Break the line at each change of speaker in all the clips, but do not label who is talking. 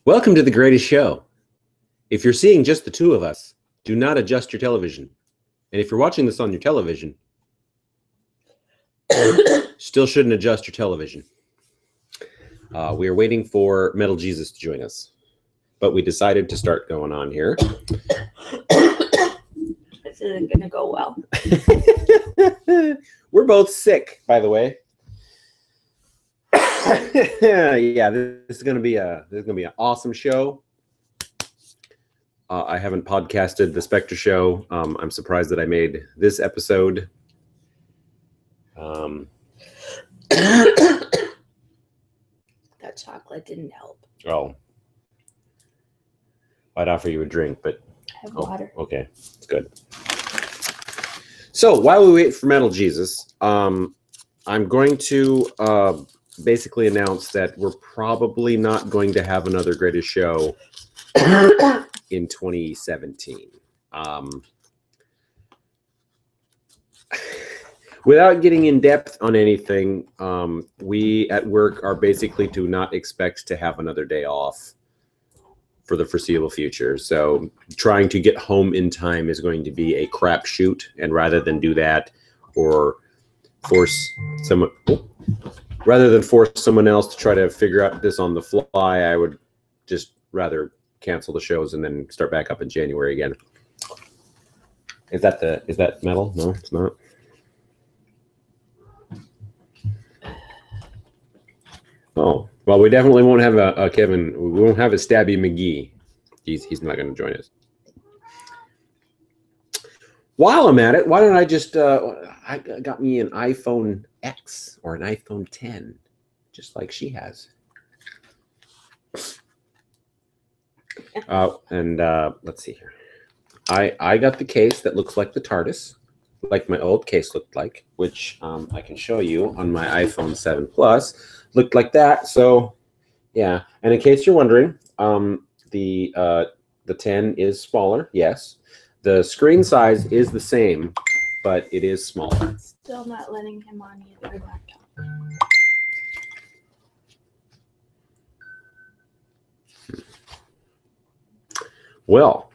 Welcome to the greatest show. If you're seeing just the two of us, do not adjust your television. And if you're watching this on your television, still shouldn't adjust your television. We are waiting for Metal Jesus to join us, but we decided to start going on here.
This isn't going to go well.
We're both sick, by the way. Yeah, this is gonna be an awesome show. I haven't podcasted the Spectre show. I'm surprised that I made this episode.
That chocolate didn't help.
Oh, I'd offer you a drink, but
I have water.
Okay, it's good. So while we wait for Metal Jesus, I'm going to basically announce that we're probably not going to have another Greatest Show in 2017. Without getting in depth on anything, we at work are basically to not expect to have another day off for the foreseeable future. So trying to get home in time is going to be a crapshoot, and rather than do that or force someone... Rather than force someone else to try to figure out this on the fly, I would just rather cancel the shows and then start back up in January again. Is that metal? No, it's not. Oh, well, we definitely won't have a Kevin. We won't have a Stabby McGee. He's not going to join us. While I'm at it, why don't I just I got me an iPhone X or an iPhone 10, just like she has. Let's see here. I got the case that looks like the TARDIS, like my old case looked like, which I can show you on my iPhone 7 Plus. Looked like that. So yeah, and in case you're wondering, the 10 is smaller. Yes, the screen size is the same, but it is smaller.
Still not letting him on either laptop.
Well.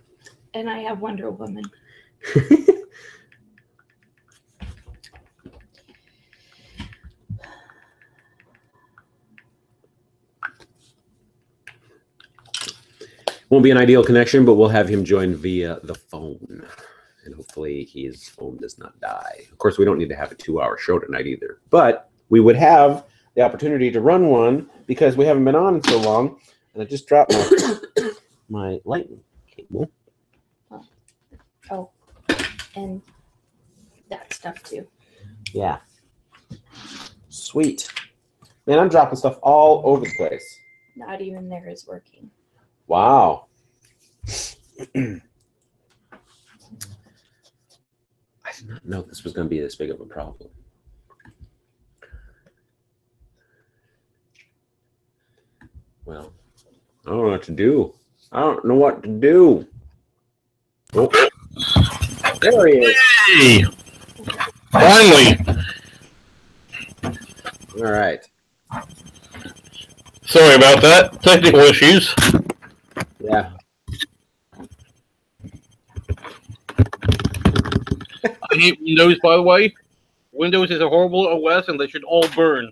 And I have Wonder Woman.
Won't be an ideal connection, but we'll have him join via the phone. And hopefully his phone does not die. Of course, we don't need to have a 2-hour show tonight either. But we would have the opportunity to run one because we haven't been on in so long. And I just dropped my lightning cable.
Oh, and that stuff too.
Yeah. Sweet. Man, I'm dropping stuff all over the place.
Not even there is working.
Wow. I did not know this was going to be this big of a problem. Well, I don't know what to do. I don't know what to do. Oh, there he is.
Hey! Finally!
All right.
Sorry about that. Technical issues.
Yeah.
I hate Windows, by the way. Windows is a horrible OS, and they should all burn.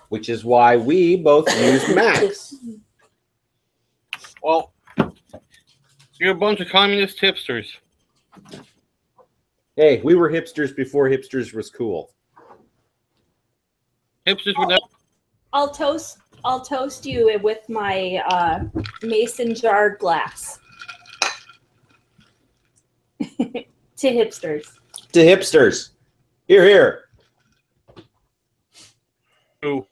Which is why we both use Macs.
Well, you're a bunch of communist hipsters.
Hey, we were hipsters before hipsters was cool.
Hipsters would never...
I'll toast you with my mason jar glass. To hipsters.
To hipsters. Here, here.
Ooh.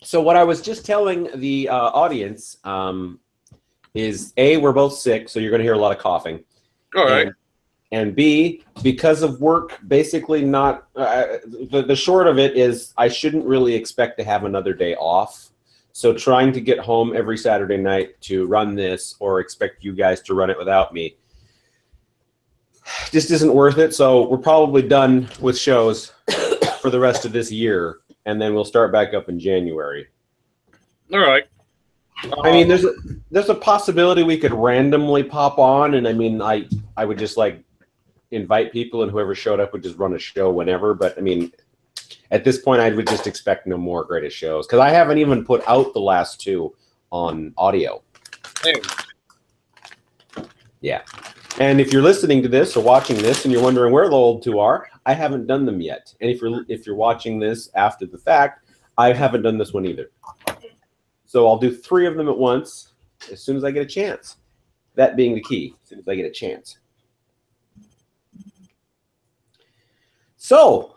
So what I was just telling the audience is, A, we're both sick, so you're going to hear a lot of coughing.
All right.
And B, because of work, basically not, the short of it is I shouldn't really expect to have another day off. So trying to get home every Saturday night to run this or expect you guys to run it without me just isn't worth it. So we're probably done with shows for the rest of this year. and then we'll start back up in January.
All right.
I mean, there's a possibility we could randomly pop on, and I mean, I would just like invite people, and whoever showed up would just run a show whenever. But I mean, at this point, I would just expect no more greatest shows because I haven't even put out the last two on audio.
Hey.
Yeah. And if you're listening to this or watching this and you're wondering where the old two are, I haven't done them yet. And if you're watching this after the fact, I haven't done this one either. So I'll do 3 of them at once as soon as I get a chance. That being the key, as soon as I get a chance. So,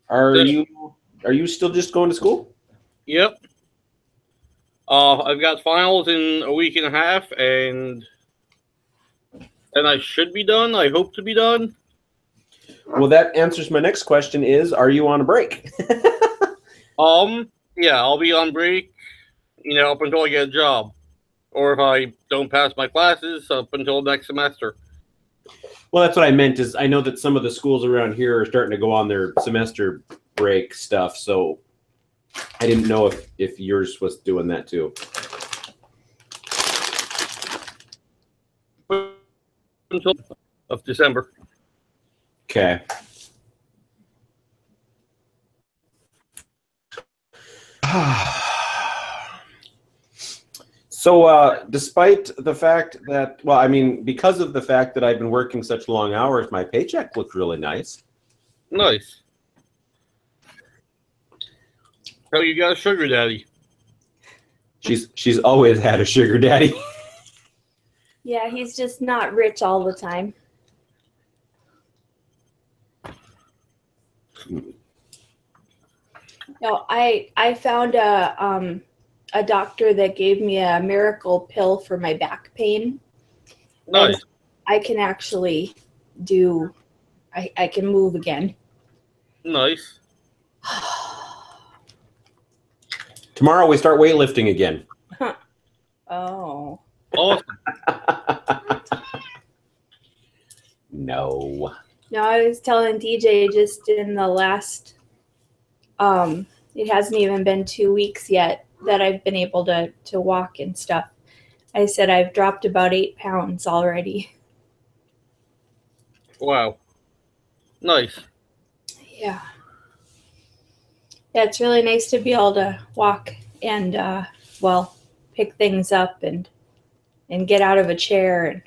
are you still just going to school?
Yep. I've got finals in a week and a half, and I should be done. I hope to be done.
Well, that answers my next question is, are you on a break?
Yeah, I'll be on break, up until I get a job. Or if I don't pass my classes, up until next semester.
Well, that's what I meant is I know that some of the schools around here are starting to go on their semester break stuff, so I didn't know if yours was doing that too.
Until of December.
Okay. So, despite the fact that, well, I mean, because of the fact that I've been working such long hours, my paycheck looked really nice.
Nice. Oh, you got a sugar daddy.
She's always had a sugar daddy.
Yeah, he's just not rich all the time. No, I found a doctor that gave me a miracle pill for my back pain.
Nice.
And I can actually I can move again.
Nice.
Tomorrow we start weightlifting again.
Oh.
Awesome.
No.
No, I was telling DJ just in the last, it hasn't even been 2 weeks yet that I've been able to walk and stuff. I said I've dropped about 8 pounds already.
Wow. Nice.
Yeah. Yeah, it's really nice to be able to walk and, pick things up and get out of a chair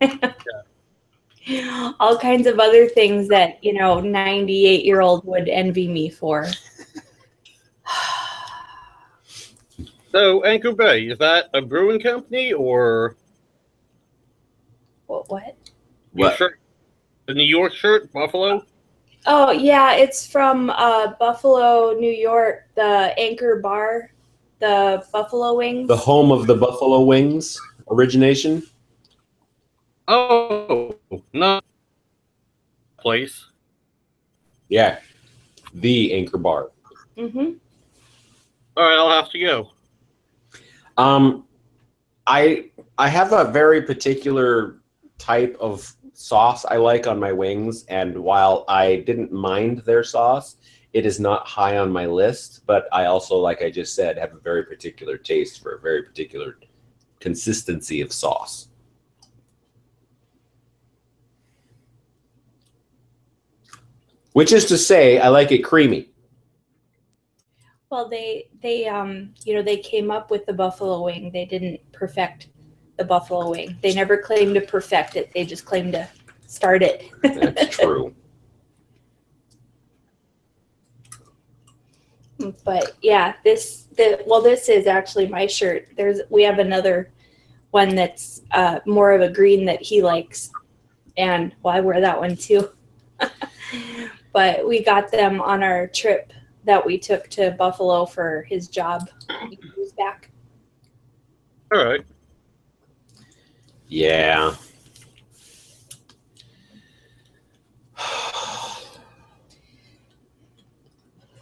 and all kinds of other things that, 98-year-old would envy me for.
So, Anchor Bay, is that a brewing company or
What?
your shirt? The New York shirt, Buffalo?
Oh, yeah, it's from Buffalo, New York, the Anchor Bar, the Buffalo Wings.
The home of the Buffalo Wings origination.
Oh, no. Place.
Yeah. The Anchor Bar.
Mm-hmm.
All right, I'll have to go.
I have a very particular type of sauce I like on my wings, and while I didn't mind their sauce, it is not high on my list, but I also, like I just said, have a very particular taste for a very particular consistency of sauce. Which is to say, I like it creamy.
Well, they came up with the buffalo wing. They didn't perfect the buffalo wing. They never claimed to perfect it. They just claimed to start it.
That's true.
But yeah, this is actually my shirt. We have another one that's more of a green that he likes, and I wear that one too. But we got them on our trip that we took to Buffalo for his job. He was back.
All right.
Yeah.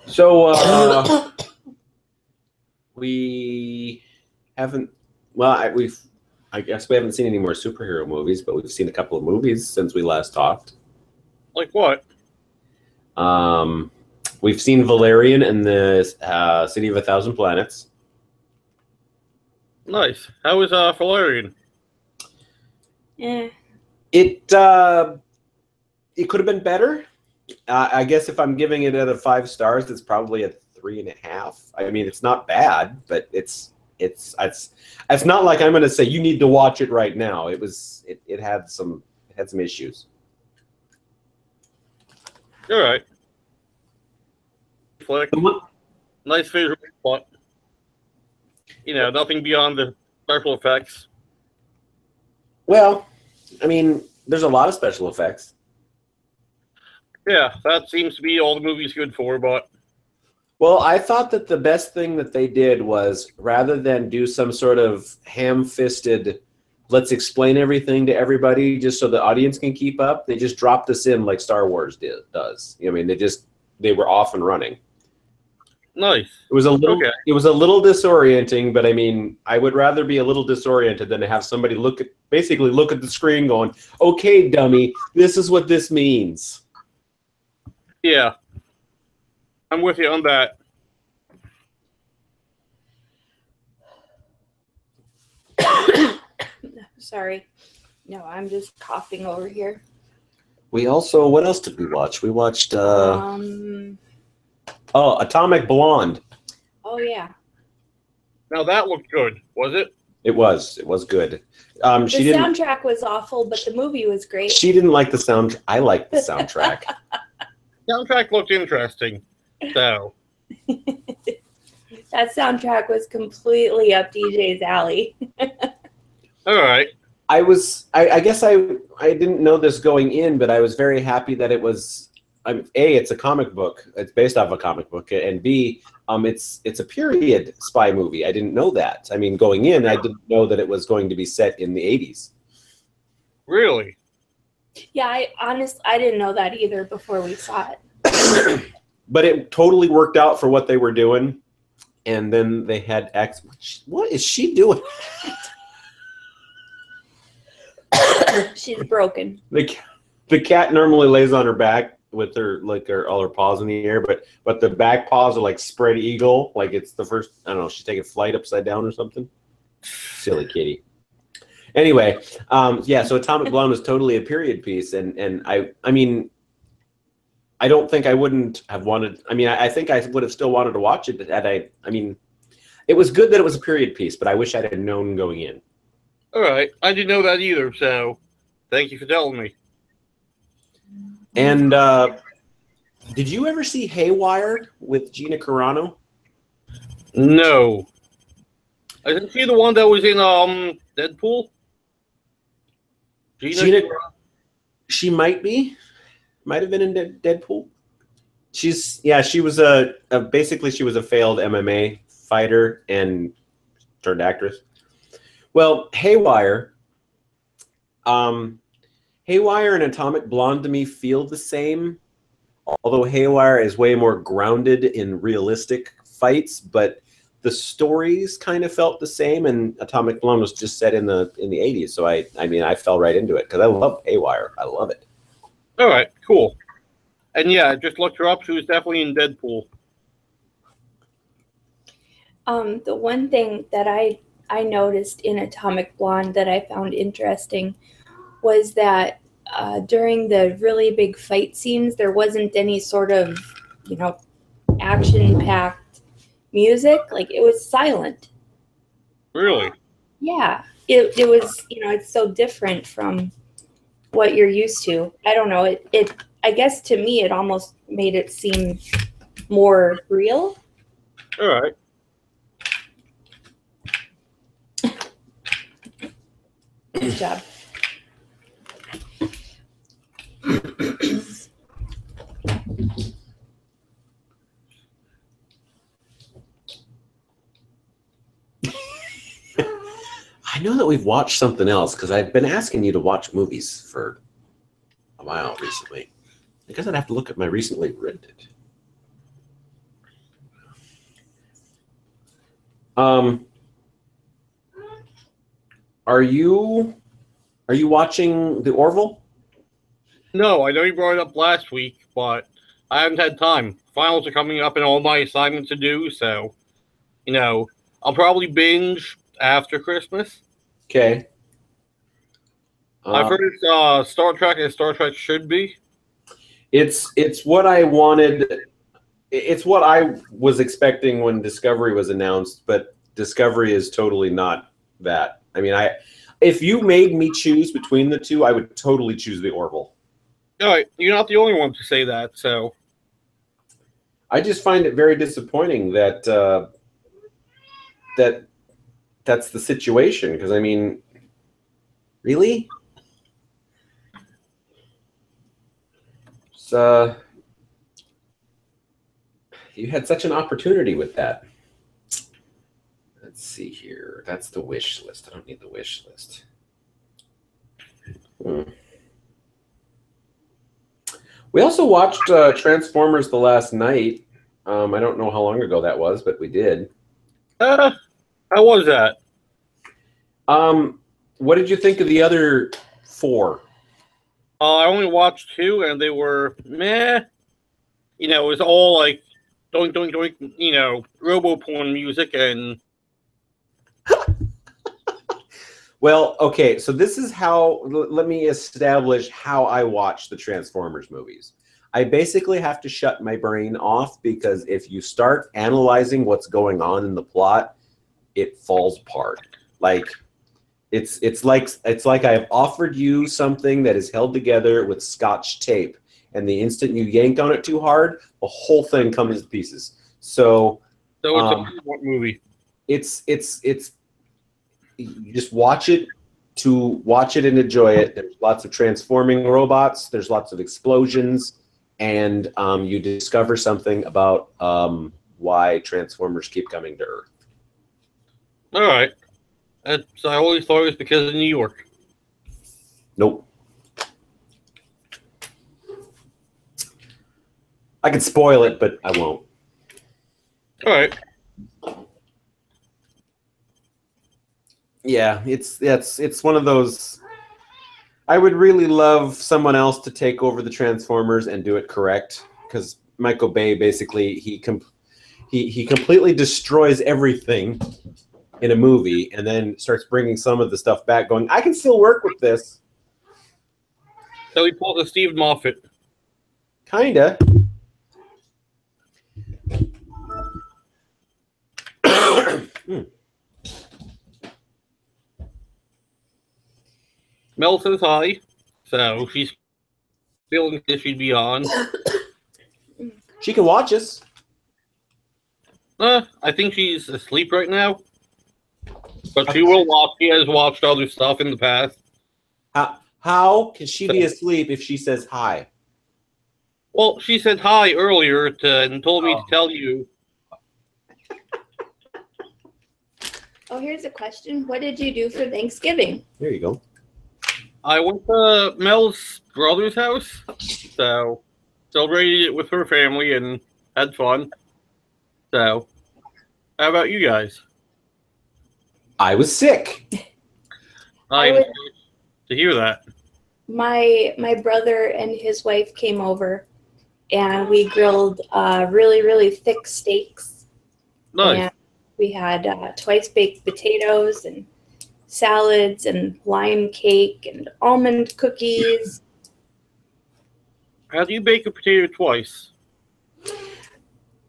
So we haven't. Well, I guess we haven't seen any more superhero movies, but we've seen a couple of movies since we last talked.
Like what?
We've seen Valerian and the City of a Thousand Planets.
Nice. How was Valerian?
Eh.
It could have been better. I guess if I'm giving it out of 5 stars, it's probably a 3.5. I mean, it's not bad, but it's not like I'm going to say you need to watch it right now. It had some issues.
All right. Flick. Nice visual plot. You know, nothing beyond the special effects.
Well, I mean, there's a lot of special effects.
Yeah, that seems to be all the movie's good for, but...
Well, I thought that the best thing that they did was, rather than do some sort of ham-fisted, let's explain everything to everybody just so the audience can keep up, they just dropped us in like Star Wars does. I mean, they were off and running.
Nice.
It was a little disorienting, but I mean, I would rather be a little disoriented than to have somebody look at the screen going, "Okay, dummy, this is what this means."
Yeah. I'm with you on that.
Sorry. No, I'm just coughing over here.
We also, what else did we watch? We watched Atomic Blonde.
Oh yeah.
Now that looked good, was it?
It was good.
The soundtrack was awful, but the movie was great.
She didn't like the sound. I liked the soundtrack.
Soundtrack looked interesting. So
that soundtrack was completely up DJ's alley.
all right.
I guess I didn't know this going in, but I was very happy that it was A, it's a comic book. It's based off a comic book, and B, it's a period spy movie. I didn't know that. I mean, going in, I didn't know that it was going to be set in the 80s.
Really?
Yeah, I didn't know that either before we saw it.
But it totally worked out for what they were doing. And then they had X. What is she doing?
She's broken.
The cat normally lays on her back with all her paws in the air, but the back paws are like spread eagle, like it's the first. I don't know. She's taking flight upside down or something. Silly kitty. Anyway, yeah. So Atomic Blonde was totally a period piece, and I mean, I don't think I wouldn't have wanted. I mean, I think I would have still wanted to watch it. I mean, it was good that it was a period piece, but I wish I had known going in.
All right, I didn't know that either. So, thank you for telling me.
And did you ever see Haywire with Gina Carano?
No. I didn't see the one that was in Deadpool.
Gina, she might have been in Deadpool. She was basically she was a failed MMA fighter and turned actress. Well, Haywire and Atomic Blonde to me feel the same, although Haywire is way more grounded in realistic fights, but the stories kind of felt the same, and Atomic Blonde was just set in the 80s, so I mean I fell right into it because I love Haywire. I love it.
All right, cool. And yeah, I just looked her up. She was definitely in Deadpool.
The one thing that I noticed in Atomic Blonde that I found interesting was that during the really big fight scenes, there wasn't any sort of, action-packed music. Like, it was silent.
Really?
Yeah. It was, it's so different from what you're used to. I don't know. I guess to me, it almost made it seem more real.
All right.
Good job.
I know that we've watched something else because I've been asking you to watch movies for a while recently. I guess I'd have to look at my recently rented. Are you watching The Orville?
No, I know you brought it up last week, but I haven't had time. Finals are coming up and all my assignments to do, so, I'll probably binge after Christmas.
Okay.
I've heard it's Star Trek as Star Trek should be.
It's what I wanted. It's what I was expecting when Discovery was announced, but Discovery is totally not that. I mean, if you made me choose between the two, I would totally choose the Orville.
All right, you're not the only one to say that, so.
I just find it very disappointing that that's the situation. Because I mean, really, you had such an opportunity with that. Let's see here. That's the wish list. I don't need the wish list. We also watched Transformers the last night. I don't know how long ago that was, but we did.
How was that?
What did you think of the other 4?
I only watched 2, and they were meh. It was all like doink, doink, doink, robo-porn music and...
Well, okay, so this is how, let me establish how I watch the Transformers movies. I basically have to shut my brain off, because if you start analyzing what's going on in the plot, it falls apart. Like, it's like I've offered you something that is held together with Scotch tape, and the instant you yank on it too hard, the whole thing comes to pieces. So
it's a movie.
It's you just watch it and enjoy it. There's lots of transforming robots. There's lots of explosions, and you discover something about why Transformers keep coming to Earth.
All right. I always thought it was because of New York.
Nope. I could spoil it, but I won't.
All right.
Yeah, it's one of those. I would really love someone else to take over the Transformers and do it correct, because Michael Bay basically he completely destroys everything in a movie and then starts bringing some of the stuff back, going, I can still work with this.
So he pulled a Steve Moffat.
Kinda.
Mel says hi, so she's feeling that she'd be on.
She can watch us.
I think she's asleep right now. But she will watch. She has watched other stuff in the past.
How can she be asleep if she says hi?
Well, she said hi earlier and told me to tell you.
Oh, here's a question. What did you do for Thanksgiving?
There you go.
I went to Mel's brother's house, so celebrated it with her family and had fun. So, how about you guys?
I was sick.
I'm to hear that.
My brother and his wife came over, and we grilled really, really thick steaks.
Nice.
And we had twice baked potatoes and salads and lime cake and almond cookies.
How do you bake a potato twice?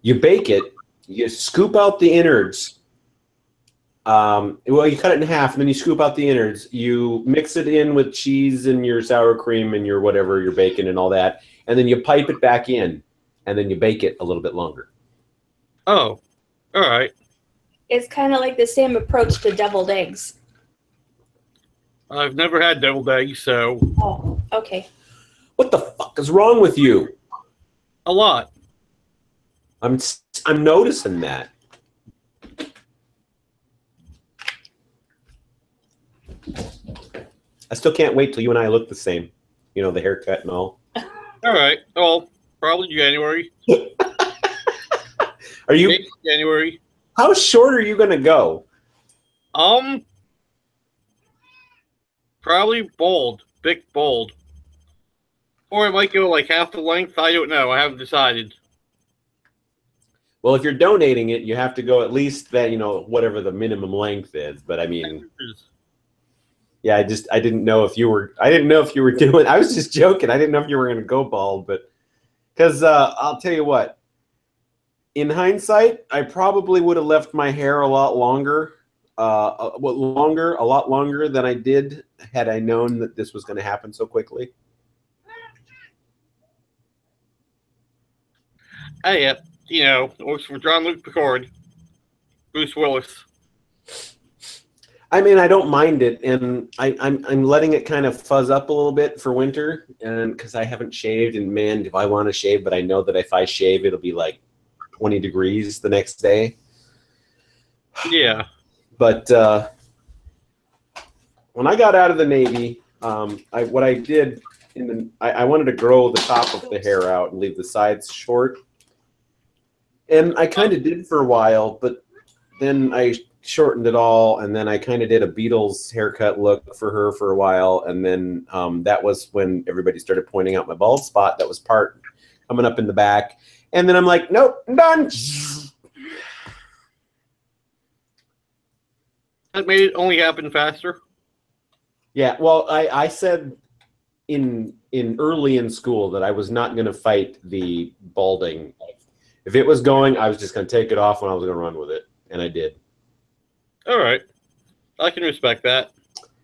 You bake it. You scoop out the innards. Well, you cut it in half, and then you scoop out the innards. You mix it in with cheese and your sour cream and your whatever, your bacon and all that, and then you pipe it back in, and then you bake it a little bit longer.
Oh, all right.
It's kind of like the same approach to deviled eggs.
I've never had deviled eggs, so...
Oh, okay.
What the fuck is wrong with you?
A lot.
I'm noticing that. I still can't wait till you and I look the same. You know, the haircut and all.
All right. Well, probably January.
Are you...
Maybe January.
How short are you going to go?
Probably bald. Big bald. Or it might go like half the length. I don't know. I haven't decided.
Well, if you're donating it, you have to go at least that, whatever the minimum length is. But I mean, yeah, I didn't know if you were doing, I was just joking. I didn't know if you were going to go bald, but because I'll tell you what, in hindsight, I probably would have left my hair a lot longer, a lot longer than I did had I known that this was going to happen so quickly.
Hey, works for John Luke Picard, Bruce Willis.
I mean, I don't mind it, and I'm letting it kind of fuzz up a little bit for winter, and because I haven't shaved, and man, if I want to shave, but I know that if I shave, it'll be like 20 degrees the next day.
Yeah.
But when I got out of the Navy, what I did I wanted to grow the top of the hair out and leave the sides short, and I kind of did for a while, but then I shortened it all, and then I kind of did a Beatles haircut look for her for a while, and then that was when everybody started pointing out my bald spot that was part coming up in the back, and then I'm like, nope, I'm done.
That made it only happen faster.
Yeah, well, I said in early in school that I was not going to fight the balding. If it was going, I was just going to take it off and I was going to run with it, and I did.
All right. I can respect that.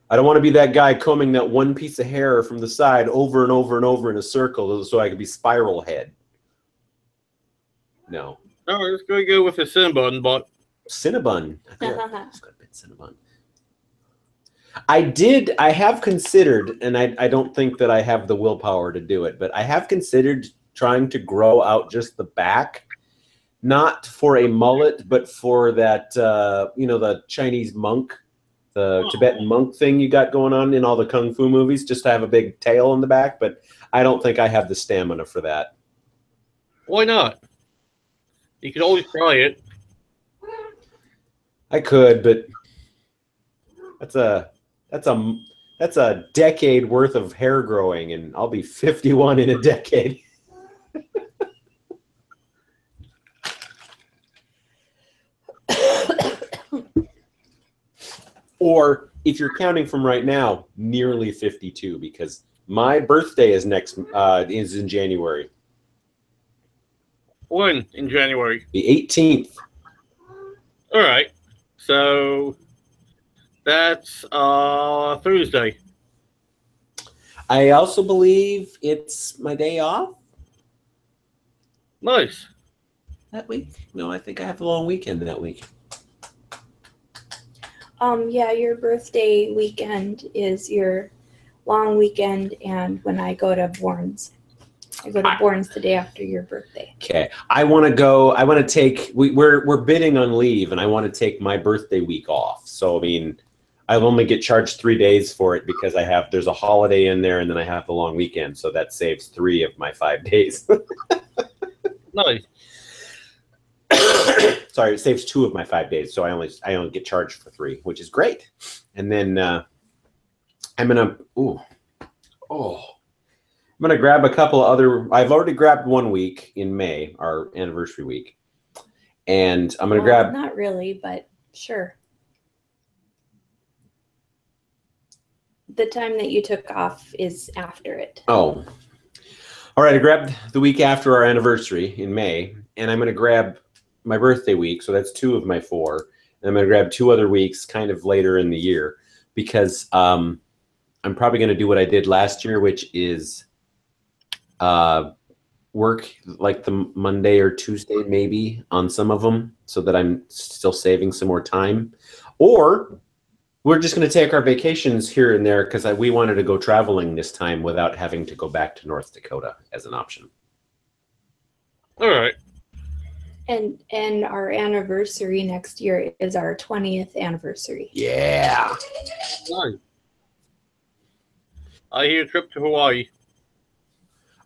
I don't want to be that guy combing that one piece of hair from the side over and over and over in a circle so I could be spiral head. No.
No, we're just going to go with a Cinnabon, but...
Cinnabon. Cinnabon. I have considered, and I don't think that I have the willpower to do it, but I have considered trying to grow out just the back. Not for a mullet, but for that, the Chinese monk, the Tibetan monk thing you got going on in all the Kung Fu movies, just to have a big tail in the back. But I don't think I have the stamina for that.
Why not? You could always try it.
I could, but that's a decade worth of hair growing, and I'll be 51 in a decade. Or if you're counting from right now, nearly 52, because my birthday is is in January.
When in January?
The 18th.
All right. So that's Thursday.
I also believe it's my day off.
Nice.
That week? No, I think I have a long weekend that week.
Yeah, your birthday weekend is your long weekend, and when I go to Bourne's. I go to Bourne's the day after your birthday.
Okay. I want to take, we're bidding on leave, and I want to take my birthday week off. So, I mean, I'll only get charged 3 days for it because there's a holiday in there, and then I have the long weekend. So that saves 3 of my 5 days.
Nice.
Sorry, it saves 2 of my 5 days. So I only get charged for 3, which is great. And then I'm gonna grab a couple of other. I've already grabbed 1 week in May, our anniversary week, and I'm gonna grab.
Not really, but sure. The time that you took off is after it.
Oh, all right. I grabbed the week after our anniversary in May, and I'm gonna grab my birthday week. So that's 2 of my 4, and I'm gonna grab 2 other weeks, kind of later in the year, because I'm probably gonna do what I did last year, which is work like the Monday or Tuesday maybe on some of them so that I'm still saving some more time. Or we're just going to take our vacations here and there because we wanted to go traveling this time without having to go back to North Dakota as an option.
All right.
And our anniversary next year is our 20th anniversary.
Yeah.
Nice. I hear a trip to Hawaii.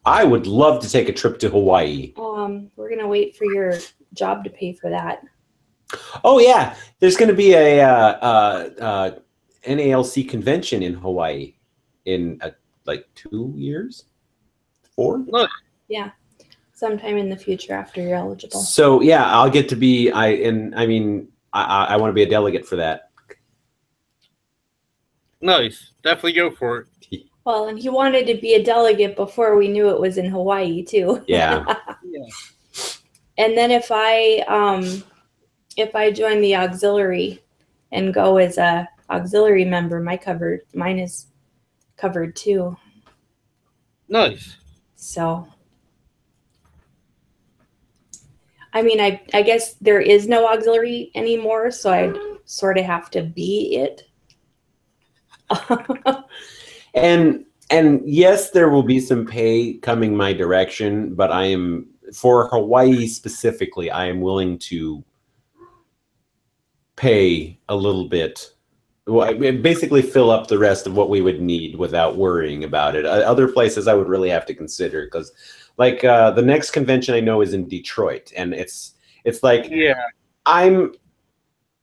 I would love to take a trip to Hawaii.
We're going to wait for your job to pay for that.
Oh, yeah. There's going to be a NALC convention in Hawaii in like 2 years. 4?
Look,
Yeah, sometime in the future after you're eligible.
So yeah, I'll get to be. I want to be a delegate for that.
nice. Definitely go for it.
Well, and he wanted to be a delegate before we knew it was in Hawaii too.
Yeah.
Yeah.
And then if I join the auxiliary and go as a auxiliary member, mine is covered too.
Nice.
So, I mean, I guess there is no auxiliary anymore, so I'd sort of have to be it.
And yes, there will be some pay coming my direction, but I am, for Hawaii specifically, I am willing to pay a little bit. Well, basically fill up the rest of what we would need without worrying about it. Other places I would really have to consider, because like the next convention I know is in Detroit, and it's like,
Yeah.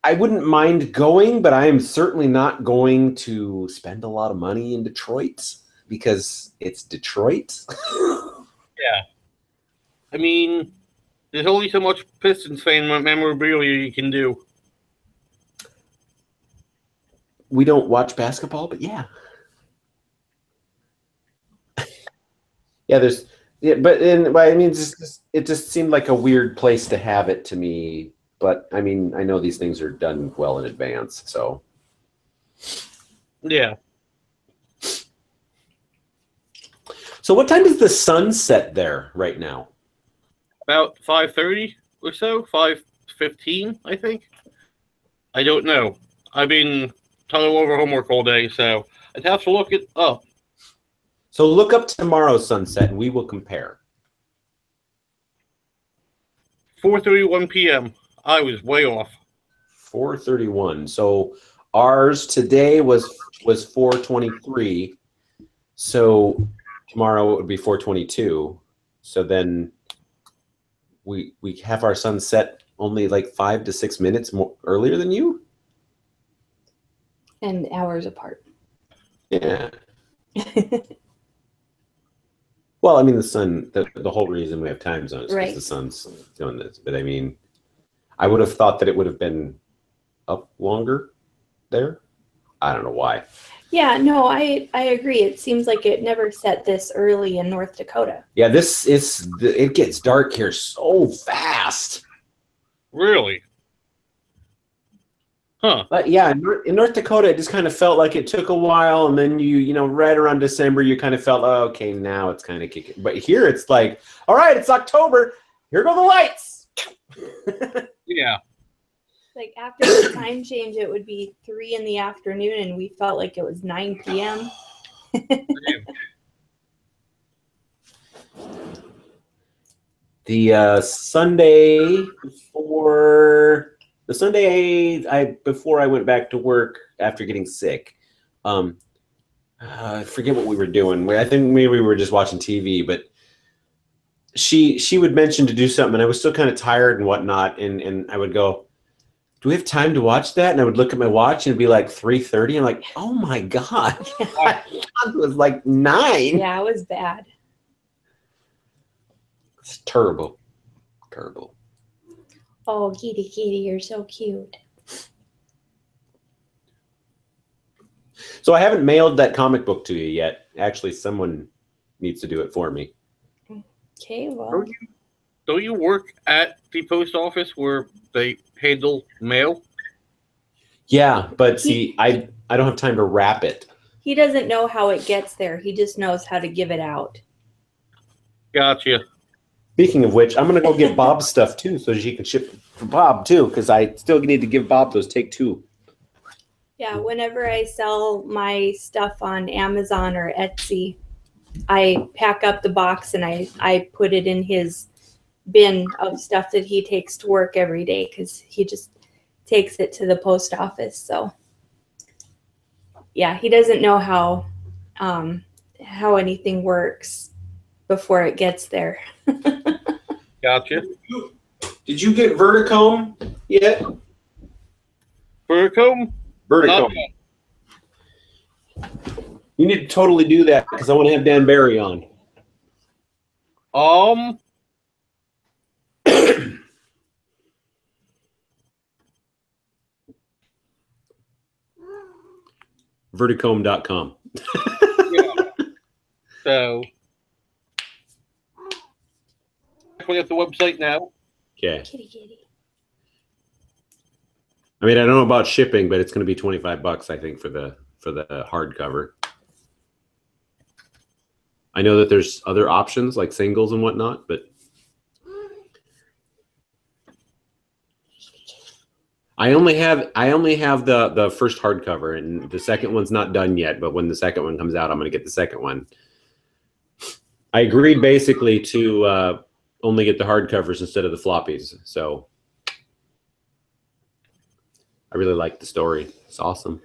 I wouldn't mind going, but I am certainly not going to spend a lot of money in Detroit because it's Detroit.
Yeah. I mean, there's only so much Pistons fan memorabilia you can do.
We don't watch basketball, but yeah. Yeah, but I mean, it just seemed like a weird place to have it to me. But I mean, I know these things are done well in advance, so.
Yeah.
So what time does the sun set there right now?
About 5:30 or so, 5:15, I think. I don't know. I've been tunnel over homework all day, so I'd have to look it up.
So look up tomorrow's sunset, and we will compare.
4:31 p.m. I was way off.
4:31. So ours today was 4:23. So tomorrow it would be 4:22. So then we have our sunset only like 5 to 6 minutes more earlier than you.
And hours apart.
Yeah. Well, I mean, the sun, the whole reason we have time zones is
Right.
because the sun's doing this. But I mean, I would have thought that it would have been up longer there. I don't know why.
Yeah, no, I agree. It seems like it never set this early in North Dakota.
Yeah, it gets dark here so fast.
Really? Huh.
But yeah, in North Dakota, it just kind of felt like it took a while, and then you know, right around December, you kind of felt, oh, okay, now it's kind of kicking. But here, it's like, all right, it's October. Here go the lights.
Yeah.
Like after the time change, it would be 3 in the afternoon, and we felt like it was 9 p.m.
The Sunday before I went back to work after getting sick, I forget what we were doing. I think maybe we were just watching TV, but she would mention to do something, and I was still kind of tired and whatnot, and I would go, do we have time to watch that? And I would look at my watch and it'd be like 3:30. I'm like, oh my God. It was like 9.
Yeah, it was bad.
It's terrible. Terrible.
Oh, Kitty, you're so cute.
So I haven't mailed that comic book to you yet. Actually, someone needs to do it for me.
Okay, well.
Don't you work at the post office where they handle mail?
Yeah, but see, I don't have time to wrap it.
He doesn't know how it gets there. He just knows how to give it out.
Gotcha.
Speaking of which, I'm going to go get Bob stuff too, so she can ship for Bob too, because I still need to give Bob those Take Two.
Yeah, whenever I sell my stuff on Amazon or Etsy, I pack up the box and I put it in his bin of stuff that he takes to work every day, because he just takes it to the post office. So yeah, he doesn't know how anything works before it gets there.
Gotcha.
Did you get Verticome yet?
Verticome?
Verticome. You need to totally do that, because I want to have Dan Barry on.
Um,
Verticome.com.
yeah. So, definitely at the website now.
Okay.
Kitty, kitty.
I mean, I don't know about shipping, but it's going to be $25, I think, for the hardcover. I know that there's other options like singles and whatnot, but I only have the first hardcover, and the second one's not done yet. But when the second one comes out, I'm going to get the second one. I agreed basically to only get the hardcovers instead of the floppies. So I really like the story. It's awesome.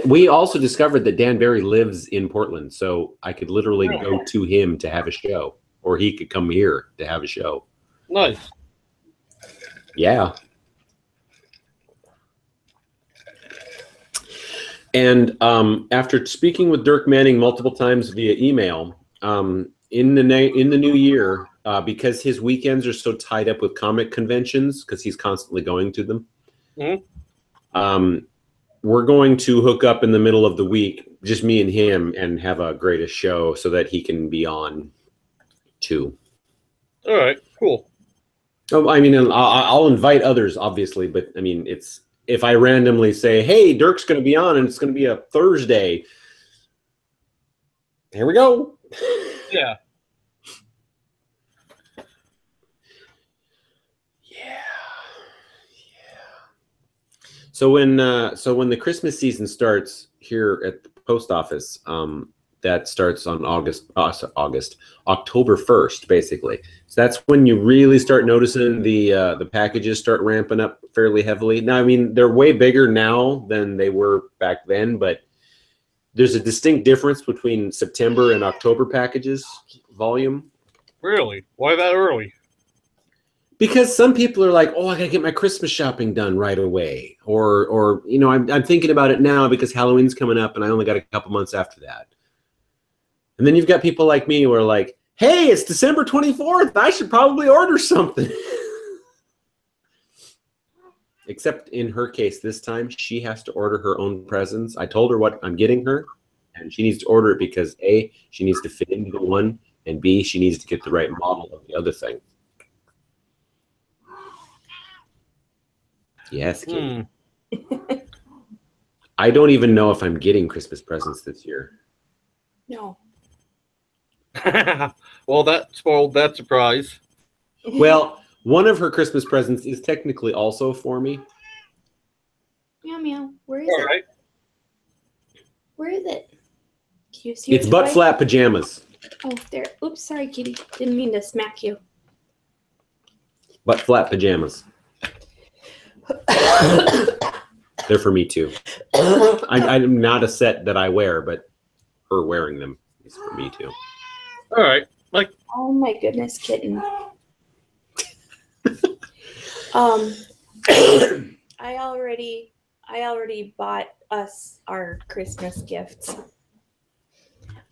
We also discovered that Dan Barry lives in Portland, so I could literally go to him to have a show, or he could come here to have a show.
Nice.
Yeah. And after speaking with Dirk Manning multiple times via email, in the new year, because his weekends are so tied up with comic conventions, because he's constantly going to them, we're going to hook up in the middle of the week, just me and him, and have a greatest show so that he can be on too.
All right, cool.
Oh, I mean, I'll invite others, obviously, but I mean, it's if I randomly say, "Hey, Dirk's going to be on, and it's going to be a Thursday," here we go.
Yeah.
So when the Christmas season starts here at the post office, that starts on October 1st, basically. So that's when you really start noticing the packages start ramping up fairly heavily. Now, I mean, they're way bigger now than they were back then, but there's a distinct difference between September and October packages volume.
Really? Why that early?
Because some people are like, "Oh, I gotta get my Christmas shopping done right away," or you know, I'm thinking about it now because Halloween's coming up, and I only got a couple months after that. And then you've got people like me who are like, "Hey, it's December 24th. I should probably order something." Except in her case, this time she has to order her own presents. I told her what I'm getting her, and she needs to order it because A, she needs to fit into the one, and B, she needs to get the right model of the other thing. Yes, Kitty. I don't even know if I'm getting Christmas presents this year.
No.
Well, that spoiled that surprise.
Well, one of her Christmas presents is technically also for me.
Meow meow. Where is
All
it?
right.
Where is it? Can you see
It's
your
butt
toy?
flat pajamas.
Oh, there. Oops, sorry, kitty. Didn't mean to smack you.
Butt flat pajamas. They're for me too. I'm not a set that I wear, but her wearing them is for me too.
All right. Like.
Oh my goodness, kitten. I already bought us our Christmas gifts.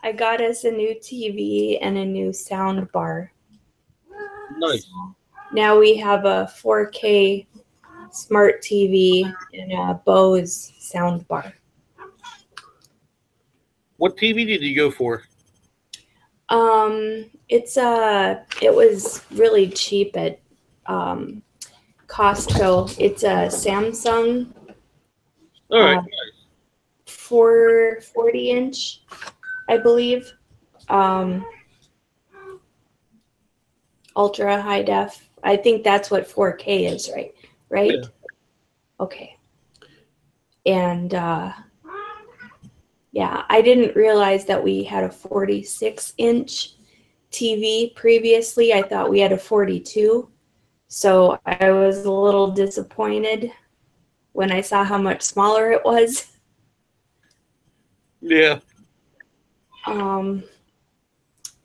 I got us a new TV and a new sound bar.
Nice.
So now we have a 4K smart TV and a Bose sound bar.
What TV did you go for?
It was really cheap at Costco. It's a Samsung.
All right.
440-inch, I believe. Ultra high def. I think that's what 4K is, right? Right?
Yeah.
Okay. And yeah, I didn't realize that we had a 46-inch TV previously. I thought we had a 42. So I was a little disappointed when I saw how much smaller it was.
Yeah.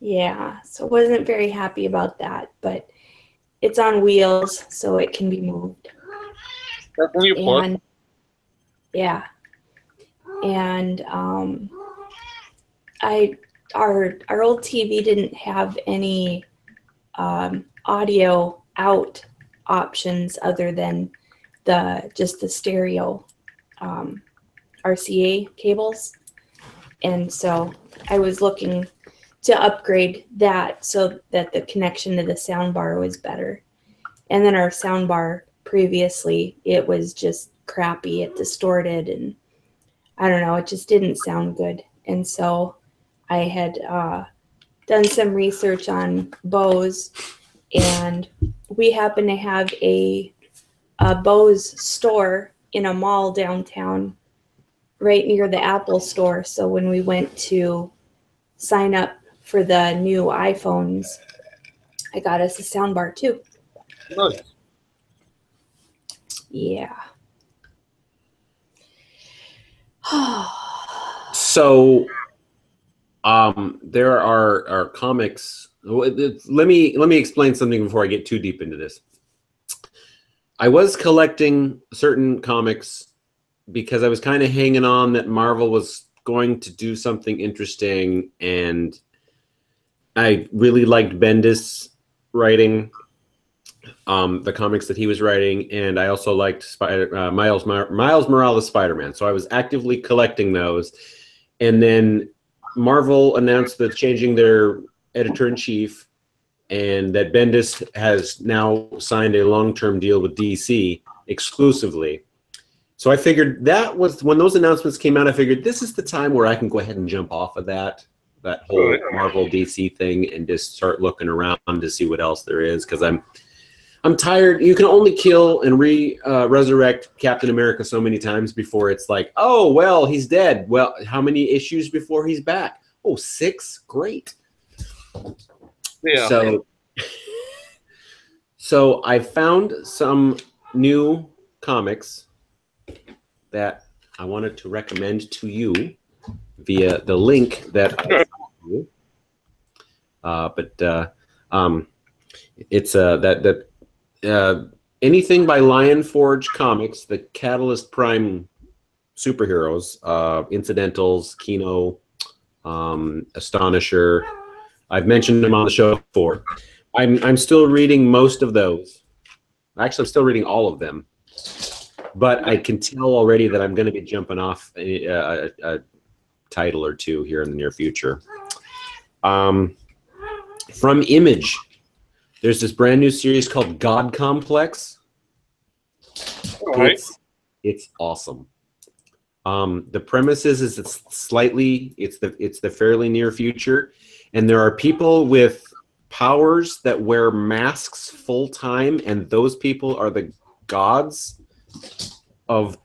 Yeah, so wasn't very happy about that, but it's on wheels, so it can be moved.
Definitely a plus.
And yeah, and I our old TV didn't have any audio out options other than just the stereo RCA cables, and so I was looking to upgrade that so that the connection to the sound bar was better. And then our sound bar previously, it was just crappy, it distorted, and I don't know, it just didn't sound good. And so I had done some research on Bose, and we happen to have a Bose store in a mall downtown right near the Apple store. So when we went to sign up for the new iPhones, I got us a soundbar too.
Nice.
Yeah.
So, there are comics. Let me explain something before I get too deep into this. I was collecting certain comics because I was kind of hanging on that Marvel was going to do something interesting, and I really liked Bendis writing the comics that he was writing, and I also liked Miles Morales Spider-Man. So I was actively collecting those, and then Marvel announced that changing their editor-in-chief, and that Bendis has now signed a long-term deal with DC exclusively. So I figured that was when those announcements came out. I figured this is the time where I can go ahead and jump off of that whole Marvel DC thing and just start looking around to see what else there is, because I'm tired. You can only kill and resurrect Captain America so many times before it's like, oh, well, he's dead. Well, how many issues before he's back? Oh, 6? Great.
Yeah.
So I found some new comics that I wanted to recommend to you via the link that I sent you. It's anything by Lion Forge Comics, the Catalyst Prime superheroes, Incidentals, Kino, Astonisher. I've mentioned them on the show before. I'm still reading most of those. Actually, I'm still reading all of them. But I can tell already that I'm going to be jumping off a title or two here in the near future. From Image, there's this brand new series called God Complex.
All right.
It's awesome. The premise is it's the fairly near future, and there are people with powers that wear masks full time, and those people are the gods of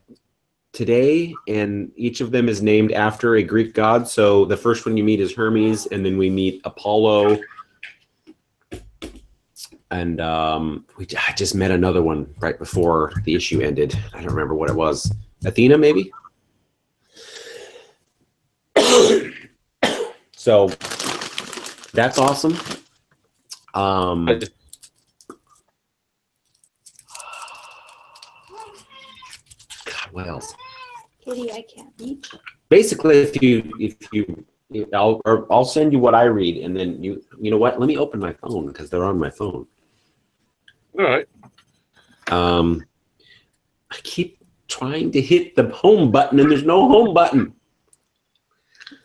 today, and each of them is named after a Greek god. So the first one you meet is Hermes, and then we meet Apollo, and I just met another one right before the issue ended. I don't remember what it was. Athena, maybe? So that's awesome. God, what else?
Kitty, I can't reach.
Basically, I'll send you what I read, and then you know what? Let me open my phone because they're on my phone.
All right.
I keep trying to hit the home button, and there's no home button.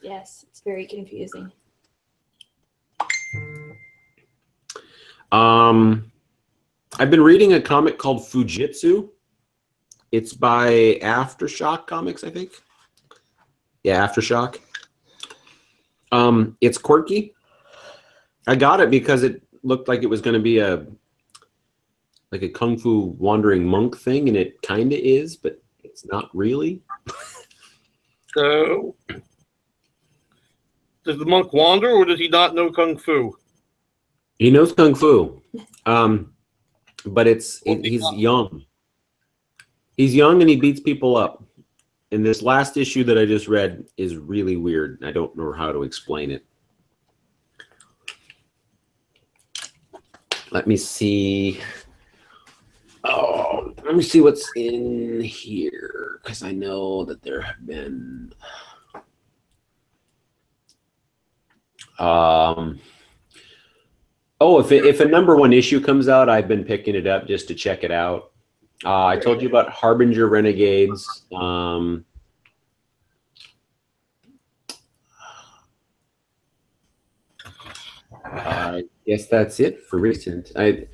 Yes, it's very confusing.
I've been reading a comic called Fujitsu. It's by Aftershock Comics, I think. Yeah, Aftershock. It's quirky. I got it because it looked like it was going to be a kung fu wandering monk thing, and it kind of is, but it's not really.
So, does the monk wander, or does he not know kung fu?
He knows kung fu, but he's young. He's young and he beats people up. And this last issue that I just read is really weird. I don't know how to explain it. Let me see. Oh, let me see what's in here, because I know that there have been. Oh, if a number one issue comes out, I've been picking it up just to check it out. I told you about Harbinger Renegades. I guess that's it for recent. I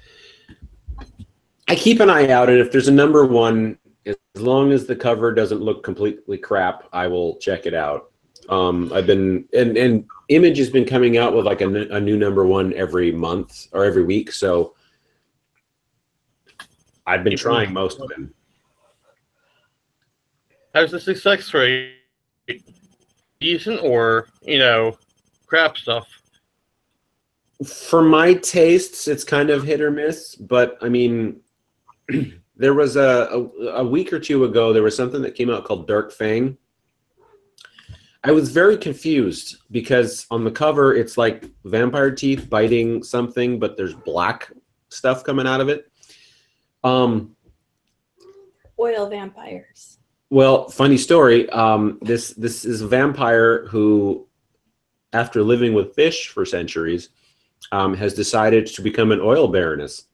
keep an eye out, and if there's a number one, as long as the cover doesn't look completely crap, I will check it out. I've been and Image has been coming out with like a new number one every month or every week, so I've been trying most of them.
How's the success rate? Decent or, crap stuff?
For my tastes, it's kind of hit or miss, but I mean, there was a week or two ago, there was something that came out called Dark Fang. I was very confused because on the cover, it's like vampire teeth biting something, but there's black stuff coming out of it.
Oil vampires.
Well, funny story. This is a vampire who, after living with fish for centuries, has decided to become an oil baroness.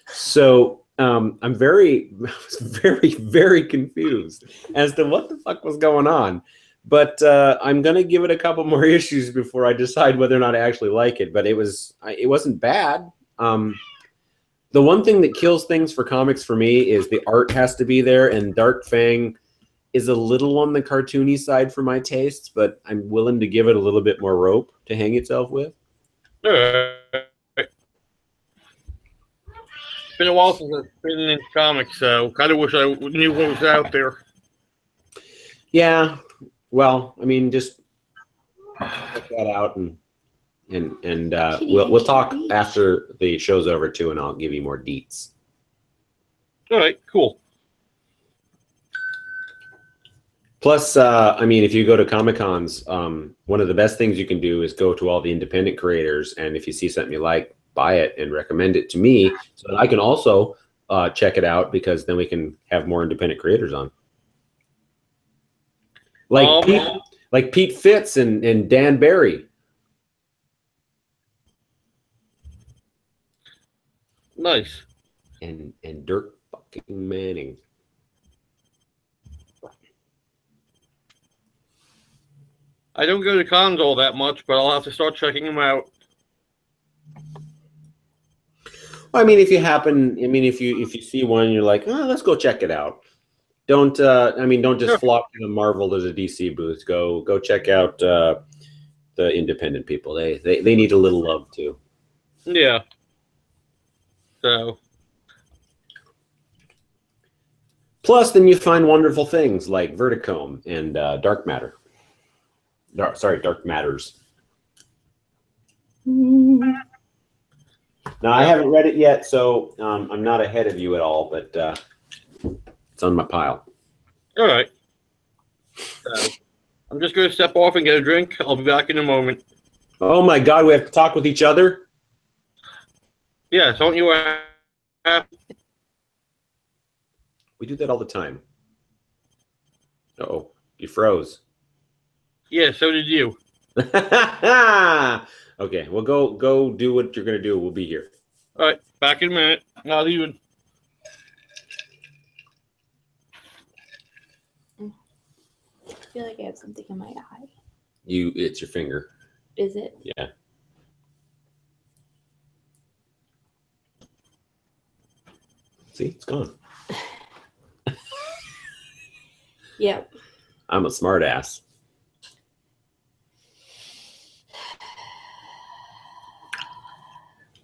So I'm very, very confused as to what the fuck was going on. But I'm gonna give it a couple more issues before I decide whether or not I actually like it. But it wasn't bad. The one thing that kills things for comics for me is the art has to be there, and Dark Fang is a little on the cartoony side for my tastes, but I'm willing to give it a little bit more rope to hang itself with.
It's been a while since I've been in comics, so kind of wish I knew what was out there.
Yeah, well, I mean, just check that out, and we'll talk after the show's over too, and I'll give you more deets.
All right, cool.
Plus, I mean, if you go to Comic-Cons, one of the best things you can do is go to all the independent creators, and if you see something you like, buy it and recommend it to me so that I can also check it out, because then we can have more independent creators on. Like Pete Fitz and Dan Barry.
Nice.
And Dirk fucking Manning.
I don't go to cons all that much, but I'll have to start checking them out.
Well, I mean, if you see one, and you're like, oh, let's go check it out. Don't just flock to the Marvel or the DC booth. Go check out the independent people. They need a little love too.
Yeah. So.
Plus, then you find wonderful things like Verticome and Dark Matter. Dark Matters. Now, I haven't read it yet, so I'm not ahead of you at all, but it's on my pile.
All right. So, I'm just going to step off and get a drink. I'll be back in a moment.
Oh, my God. We have to talk with each other?
Yeah, don't you
We do that all the time. Uh-oh. You froze.
Yeah, so did you.
Okay, well, go do what you're going to do. We'll be here.
All right, back in a minute. Not even.
I feel like I have something in my eye.
It's your finger.
Is it?
Yeah. See, it's gone.
Yep.
I'm a smart ass.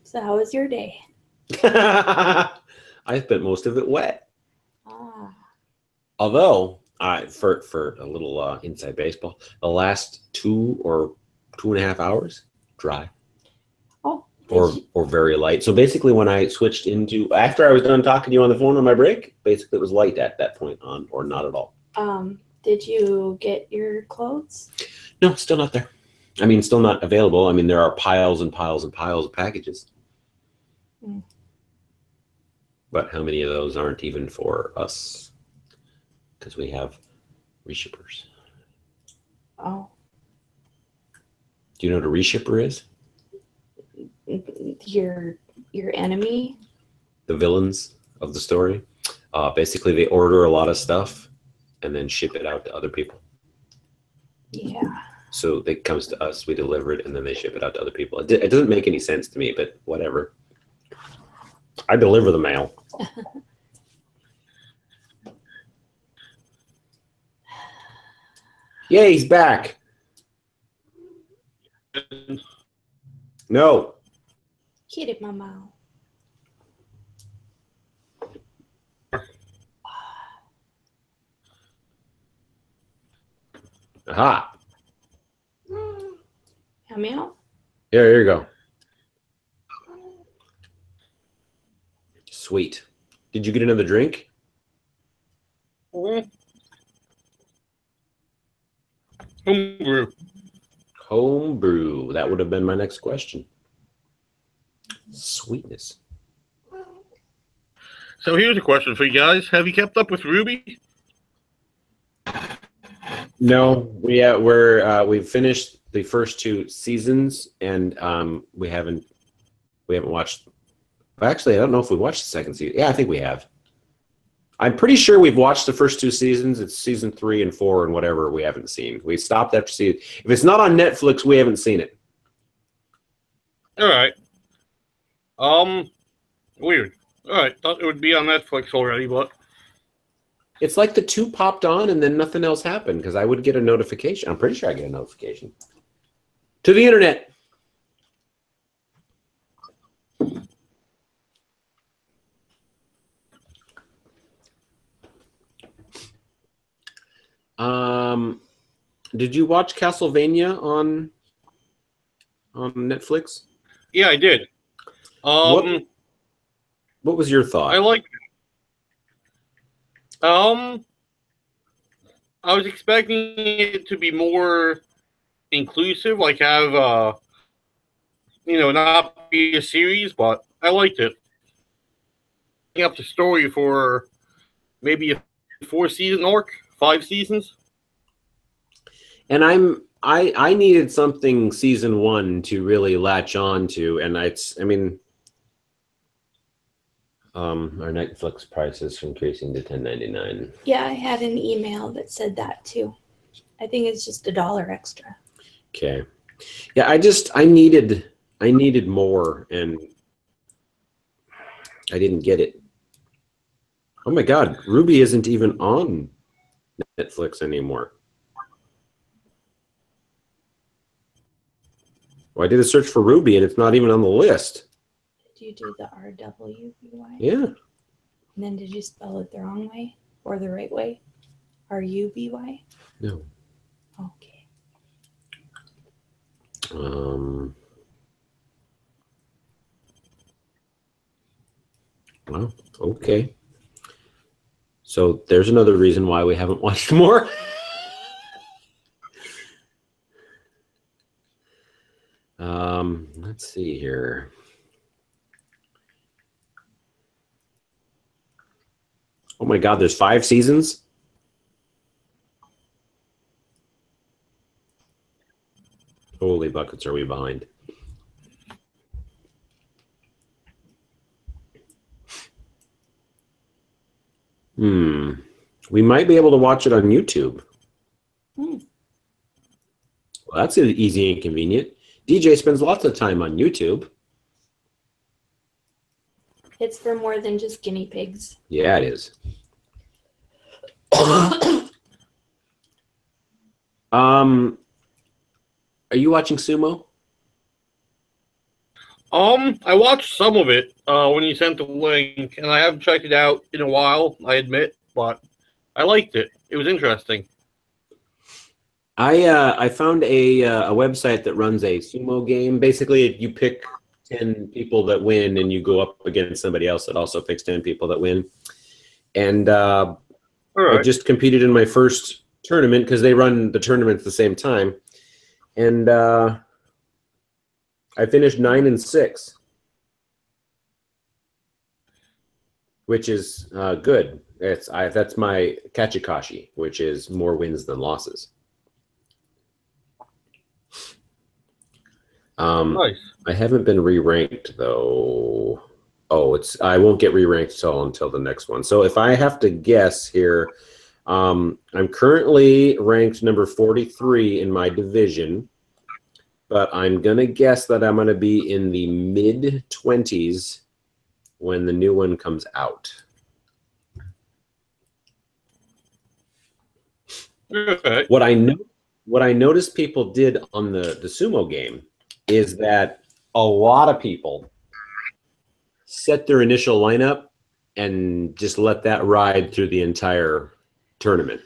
So how was your day?
I spent most of it wet.
Ah.
Although, for a little inside baseball, the last 2 or 2.5 hours, dry.
Oh.
Or very light. So basically, when I switched after I was done talking to you on the phone on my break, basically it was light at that point on, or not at all.
Did you get your clothes?
No, still not there. I mean, still not available. I mean, there are piles and piles and piles of packages.
Mm.
But how many of those aren't even for us? Because we have reshippers.
Oh.
Do you know what a reshipper is?
Your enemy.
The villains of the story. Basically, they order a lot of stuff and then ship it out to other people.
Yeah.
So it comes to us, we deliver it, and then they ship it out to other people. It doesn't make any sense to me, but whatever. I deliver the mail. Yeah, he's back. No.
Get it, mama.
Aha.
Meow.
Yeah, here you go. Sweet. Did you get another drink?
Homebrew.
Homebrew. That would have been my next question. Sweetness.
So here's a question for you guys. Have you kept up with Ruby?
No, we've finished the first 2 seasons, and we haven't watched. Actually, I don't know if we watched the second season. Yeah, I think we have. I'm pretty sure we've watched the first 2 seasons. It's season 3 and 4 and whatever we haven't seen. We stopped after season. If it's not on Netflix, we haven't seen it.
All right. Weird. All right, thought it would be on Netflix already, but
It's like the 2 popped on and then nothing else happened because I would get a notification. I'm pretty sure I get a notification. To the internet. Did you watch Castlevania on Netflix?
yeah, I did.
What was your thought?
I liked it. I was expecting it to be more inclusive, like have not be a series, but I liked it. Up the story for maybe a 4-season arc, 5 seasons.
And I needed something season 1 to really latch on to, and our Netflix price is increasing to $10.99.
Yeah, I had an email that said that too. I think it's just $1 extra.
Okay. Yeah, I needed more, and I didn't get it. Oh my God, Ruby isn't even on Netflix anymore. Well, I did a search for Ruby, and it's not even on the list.
Did you do the RWBY?
Yeah.
And then did you spell it the wrong way or the right way? RUBY?
No.
Okay.
Well, okay. So there's another reason why we haven't watched more. Let's see here. Oh my God, there's 5 seasons? Holy buckets, are we behind? We might be able to watch it on YouTube. Well, that's easy and convenient. DJ spends lots of time on YouTube.
It's for more than just guinea pigs.
Yeah, it is. Are you watching Sumo?
I watched some of it when you sent the link, and I haven't checked it out in a while, I admit, but I liked it. It was interesting.
I found a website that runs a sumo game. Basically, you pick 10 people that win, and you go up against somebody else that also picks 10 people that win. And
All right.
I just competed in my first tournament because they run the tournaments at the same time. And I finished 9-6, which is good. That's my Kachikashi, which is more wins than losses.
Nice.
I haven't been re-ranked though. Oh, I won't get re-ranked until the next one. So if I have to guess here, I'm currently ranked number 43 in my division, but I'm gonna guess that I'm gonna be in the mid-20s when the new one comes out.
Okay.
What I noticed people did on the Sumo game is that a lot of people set their initial lineup and just let that ride through the entire tournament,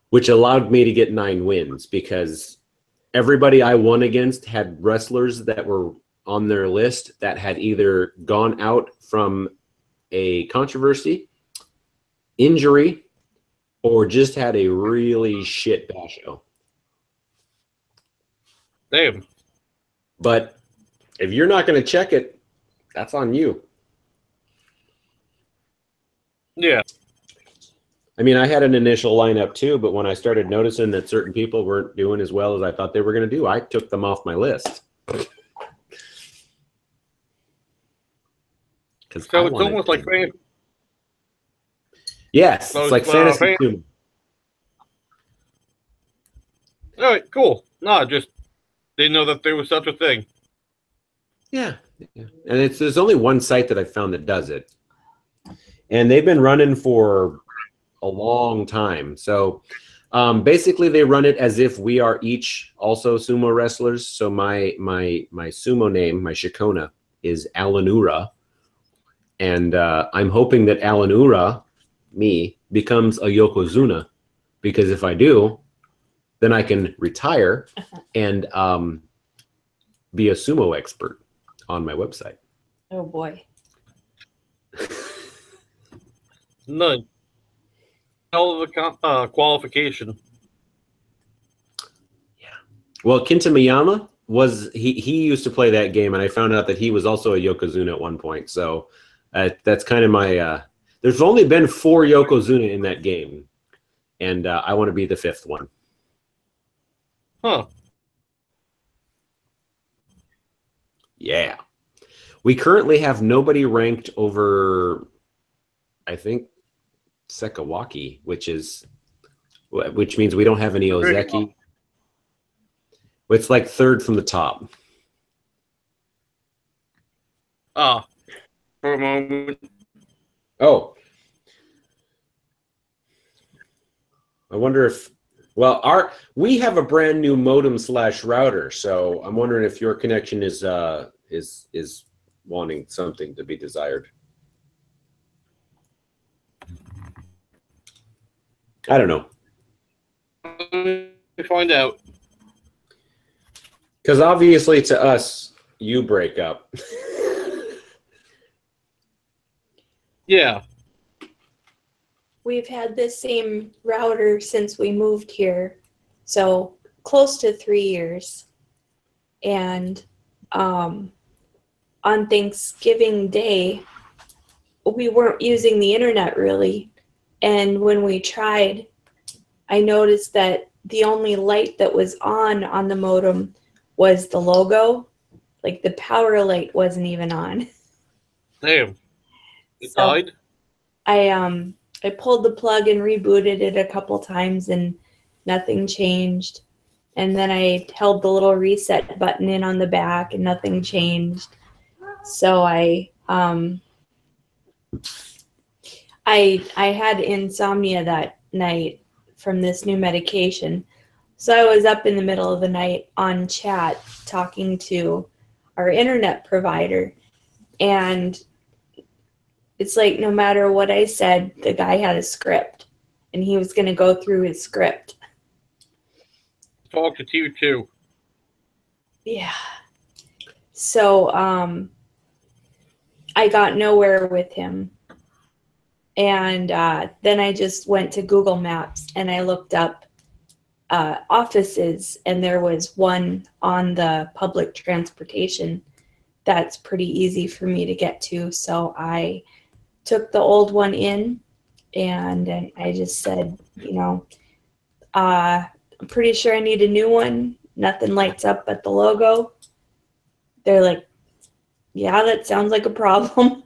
which allowed me to get 9 wins because everybody I won against had wrestlers that were on their list that had either gone out from a controversy, injury, or just had a really shit basho.
Damn.
But if you're not going to check it, that's on you.
Yeah.
I mean, I had an initial lineup too, but when I started noticing that certain people weren't doing as well as I thought they were going to do, I took them off my list.
So it's almost like Fang.
Yes,
So
it's like fantasy.
All right, cool. No, just didn't know that there was such a thing.
Yeah. And there's only one site that I found that does it. And they've been running for a long time. So basically they run it as if we are each also sumo wrestlers. So my sumo name, my Shikona, is Alanura. And I'm hoping that Alanura, me, becomes a Yokozuna. Because if I do, then I can retire and be a sumo expert on my website.
Oh boy.
None. Hell of a qualification.
Yeah. Well, Kintamiyama he used to play that game, and I found out that he was also a Yokozuna at one point. So that's kind of my. There's only been 4 Yokozuna in that game, and I want to be the 5th one.
Huh.
Yeah. We currently have nobody ranked over, I think, Sekawaki, which means we don't have any Ozeki. It's like 3rd from the top.
Ah. For a moment.
Oh. I wonder if, well, we have a brand new modem / router, so I'm wondering if your connection is wanting something to be desired. I don't know.
Let me find out.
Because obviously to us, you break up.
Yeah.
We've had this same router since we moved here, so close to 3 years. And on Thanksgiving Day, we weren't using the internet really. And when we tried, I noticed that the only light that was on the modem was the logo. Like the power light wasn't even on.
Damn. It died?
I pulled the plug and rebooted it a couple times and nothing changed. And then I held the little reset button in on the back and nothing changed. So I had insomnia that night from this new medication. So I was up in the middle of the night on chat talking to our internet provider, and it's like no matter what I said, the guy had a script and he was going to go through his script.
Talk to you too.
Yeah. So I got nowhere with him. And then I just went to Google Maps and I looked up offices, and there was one on the public transportation that's pretty easy for me to get to. So I took the old one in, and I just said, I'm pretty sure I need a new one. nothing lights up but the logo. They're like, yeah, that sounds like a problem.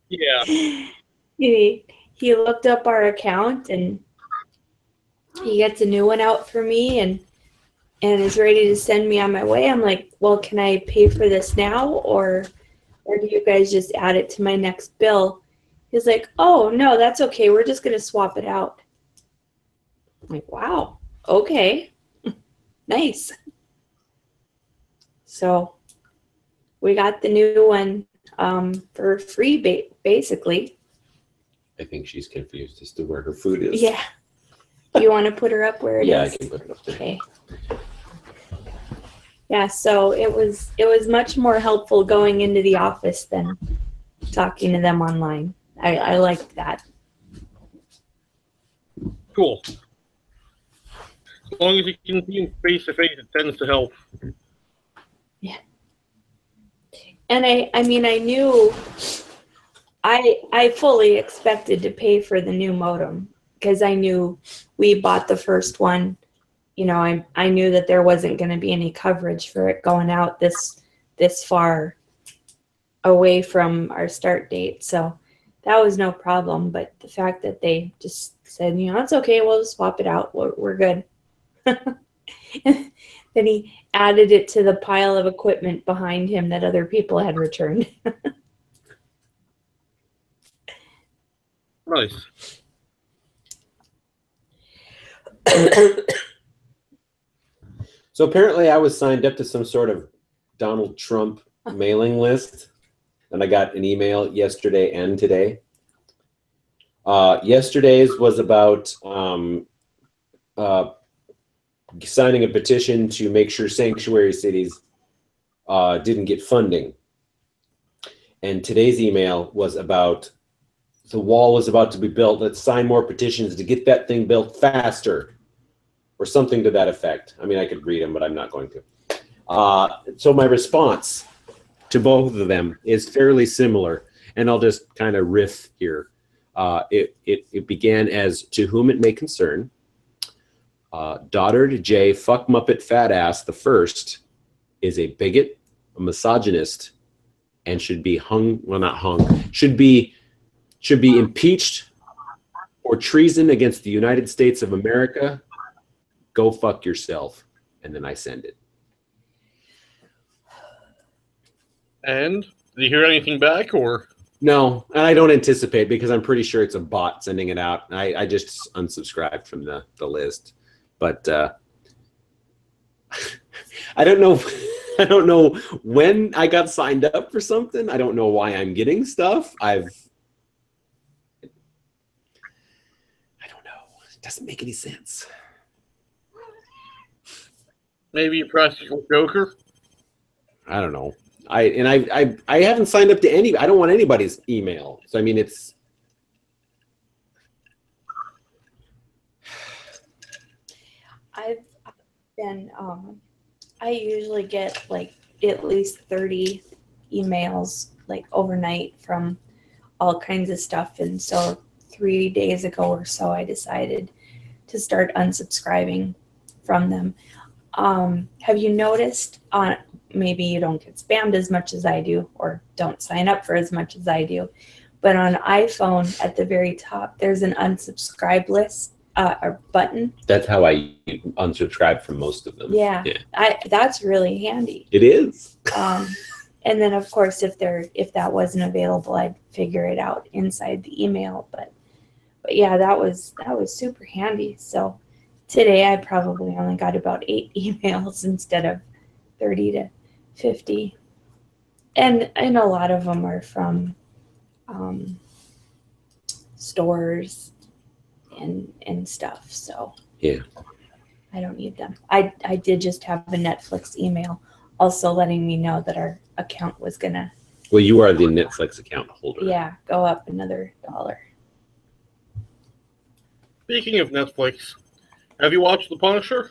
Yeah.
He looked up our account and he gets a new one out for me and is ready to send me on my way. I'm like, well, can I pay for this now or do you guys just add it to my next bill? He's like, oh, no, that's okay. We're just going to swap it out. I'm like, wow, okay, nice. So we got the new one for free, basically.
I think she's confused as to where her food is.
Yeah. Do you want to put her up where it is?
Yeah, I can put it up there.
Okay. Yeah, so it was much more helpful going into the office than talking to them online. I liked that.
Cool. As long as you can see them face to face, it tends to help.
Yeah. And I mean, I knew I fully expected to pay for the new modem because I knew we bought the first one. You know, I knew that there wasn't going to be any coverage for it going out this far away from our start date. So that was no problem. But the fact that they just said, you know, it's okay, we'll just swap it out. We're good. Then he added it to the pile of equipment behind him that other people had returned.
Nice.
So apparently I was signed up to some sort of Donald Trump mailing list, and I got an email yesterday and today. Yesterday's was about signing a petition to make sure sanctuary cities didn't get funding. And today's email was about the wall was about to be built. Let's sign more petitions to get that thing built faster, or something to that effect. I mean, I could read them, but I'm not going to. So my response to both of them is fairly similar, and I'll just kind of riff here. It began as, to whom it may concern, Doddard J. Fuck Muppet Fat Ass the First is a bigot, a misogynist, and should be hung, well, not hung, should be impeached for treason against the United States of America. Go fuck yourself. And then I send it.
And did you hear anything back, or?
No, and I don't anticipate, because I'm pretty sure it's a bot sending it out. I just unsubscribed from the list. But I don't know. I don't know when I got signed up for something. I don't know why I'm getting stuff. I don't know. It doesn't make any sense.
Maybe a practical joker?
I don't know. I haven't signed up to any. I don't want anybody's email. So I mean, it's.
I've been. I usually get like at least 30 emails like overnight from all kinds of stuff, and so 3 days ago or so, I decided to start unsubscribing from them. Have you noticed maybe you don't get spammed as much as I do, or don't sign up for as much as I do, but on iPhone at the very top, there's an unsubscribe list or button.
That's how I unsubscribe from most of them.
Yeah. That's really handy.
It is.
And then of course, if that wasn't available, I'd figure it out inside the email. But yeah, that was super handy. So today I probably only got about 8 emails instead of 30 to 50. And a lot of them are from stores and stuff. So
yeah,
I don't need them. I did just have a Netflix email also letting me know that our account was gonna.
Well, you are the Netflix account holder.
Yeah, go up another $1.
Speaking of Netflix, have you watched The Punisher?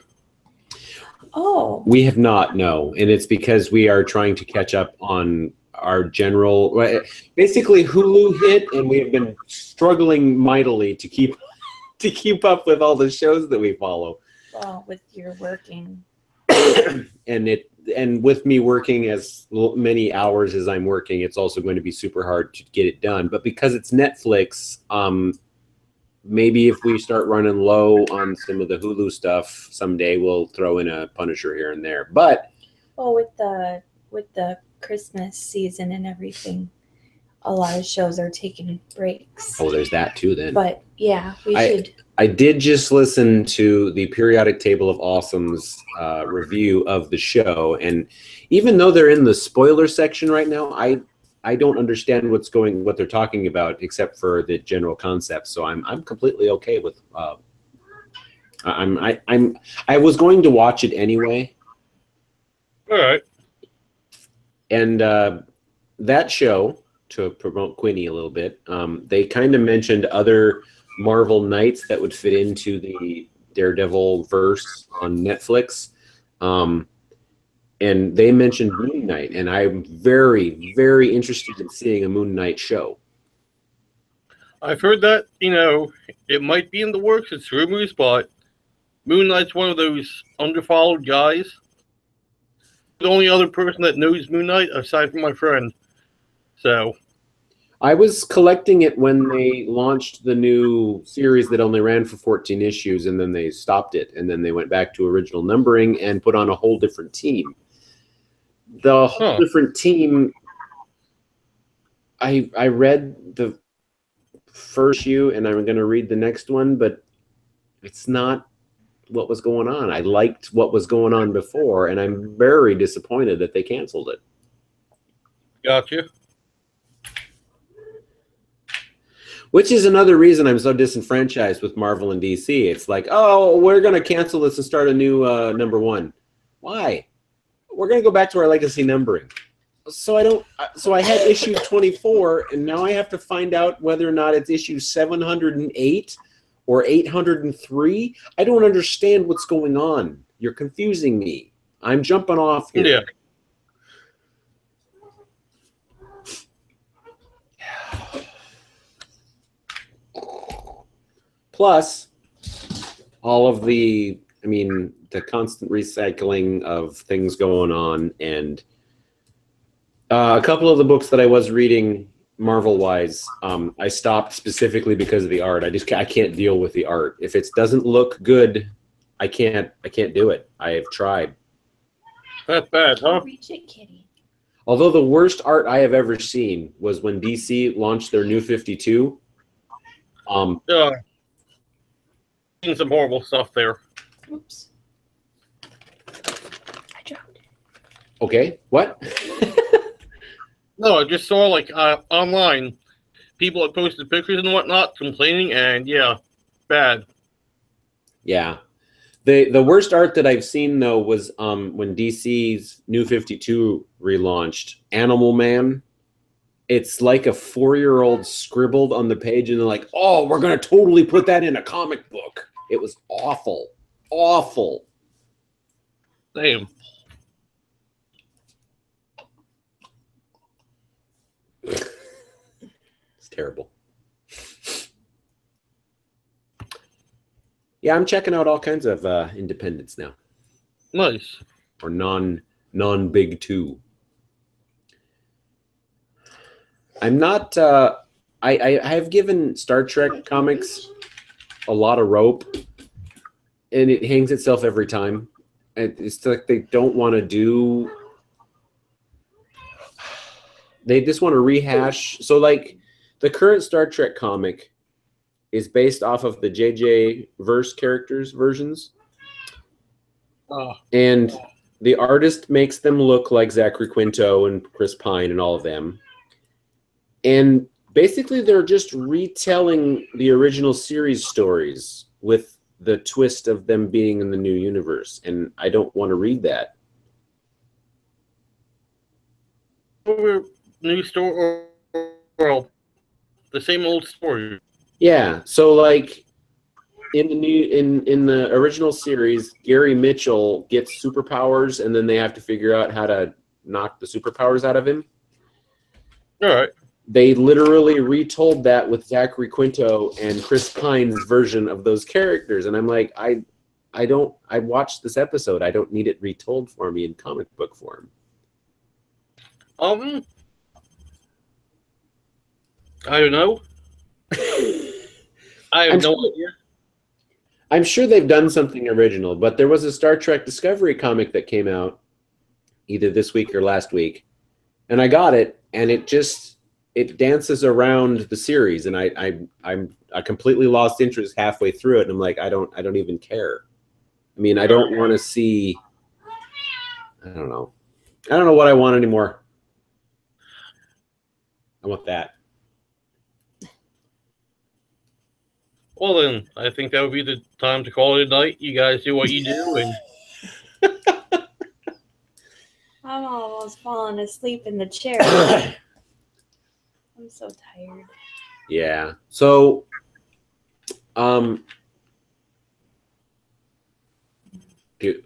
Oh.
We have not, no. And it's because we are trying to catch up on our general, basically Hulu hit, and we have been struggling mightily to keep up with all the shows that we follow.
Well, with your working
and with me working as many hours as I'm working, it's also going to be super hard to get it done. But because it's Netflix, maybe if we start running low on some of the Hulu stuff someday, we'll throw in a Punisher here and there. But
well, with the Christmas season and everything, a lot of shows are taking breaks.
oh, there's that too then.
But yeah, we should.
I did just listen to the Periodic Table of Awesome's review of the show, and even though they're in the spoiler section right now, I don't understand what they're talking about except for the general concept. So I'm completely okay with. I was going to watch it anyway.
All right.
And that show, to promote Quinny a little bit, they kind of mentioned other Marvel Knights that would fit into the Daredevil verse on Netflix. And they mentioned Moon Knight, and I'm very, very interested in seeing a Moon Knight show.
I've heard that, it might be in the works. It's rumors, but Moon Knight's one of those underfollowed guys. The only other person that knows Moon Knight, aside from my friend. So
I was collecting it when they launched the new series that only ran for 14 issues, and then they stopped it, and then they went back to original numbering and put on a whole different team. The whole different team, I read the first issue, and I'm going to read the next one, but it's not what was going on. I liked what was going on before, and I'm very disappointed that they canceled it.
Gotcha.
Which is another reason I'm so disenfranchised with Marvel and DC. It's like, oh, we're going to cancel this and start a new number one. Why? We're going to go back to our legacy numbering. So I had issue 24, and now I have to find out whether or not it's issue 708 or 803. I don't understand what's going on. You're confusing me. I'm jumping off here.
Yeah.
Plus, all of the constant recycling of things going on, and a couple of the books that I was reading Marvel-wise, I stopped specifically because of the art. I can't deal with the art. If it doesn't look good, I can't do it. I have tried.
That's bad, huh?
Reach it, kitty.
Although the worst art I have ever seen was when DC launched their New 52.
Seen some horrible stuff there.
Oops. I dropped it.
Okay, what?
No, I just saw online people had posted pictures and whatnot complaining, and yeah, bad.
Yeah. The worst art that I've seen though was when DC's New 52 relaunched Animal Man. It's like a 4-year-old scribbled on the page, and they're like, "Oh, we're gonna totally put that in a comic book." It was awful, awful.
Damn.
It's terrible. Yeah, I'm checking out all kinds of independents now.
Nice.
Or non-big two. I'm not. I have given Star Trek comics a lot of rope, and it hangs itself every time. And it's like they don't want to do. They just want to rehash. So, like, the current Star Trek comic is based off of the JJ verse characters versions, and the artist makes them look like Zachary Quinto and Chris Pine and all of them. And basically, they're just retelling the original series stories with the twist of them being in the new universe. And I don't want to read that.
New story, well, the same old story.
Yeah. So, like, in the original series, Gary Mitchell gets superpowers, and then they have to figure out how to knock the superpowers out of him.
All right.
They literally retold that with Zachary Quinto and Chris Pine's version of those characters, and I'm like, I watched this episode. I don't need it retold for me in comic book form.
I don't know. I have no idea.
I'm sure they've done something original, but there was a Star Trek Discovery comic that came out either this week or last week, and I got it, and it dances around the series, and I completely lost interest halfway through it, and I'm like, I don't even care. I mean, I don't want to see. I don't know what I want anymore. I want that.
Well, then, I think that would be the time to call it a night. You guys do what you do, and
I'm almost falling asleep in the chair. I'm so tired.
Yeah. So, do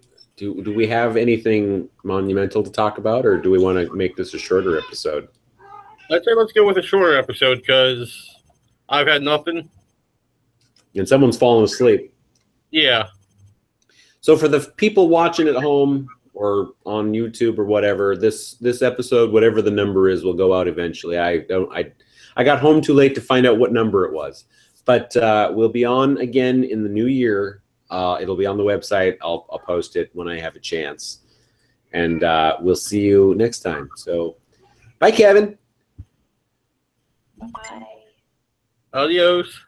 we have anything monumental to talk about, or do we want to make this a shorter episode?
I'd say let's go with a shorter episode because I've had nothing.
And someone's fallen asleep.
Yeah.
So for the people watching at home or on YouTube or whatever, this episode, whatever the number is, will go out eventually. I got home too late to find out what number it was, but we'll be on again in the new year. It'll be on the website. I'll post it when I have a chance, and we'll see you next time. So, bye, Kevin.
Bye.
Adios.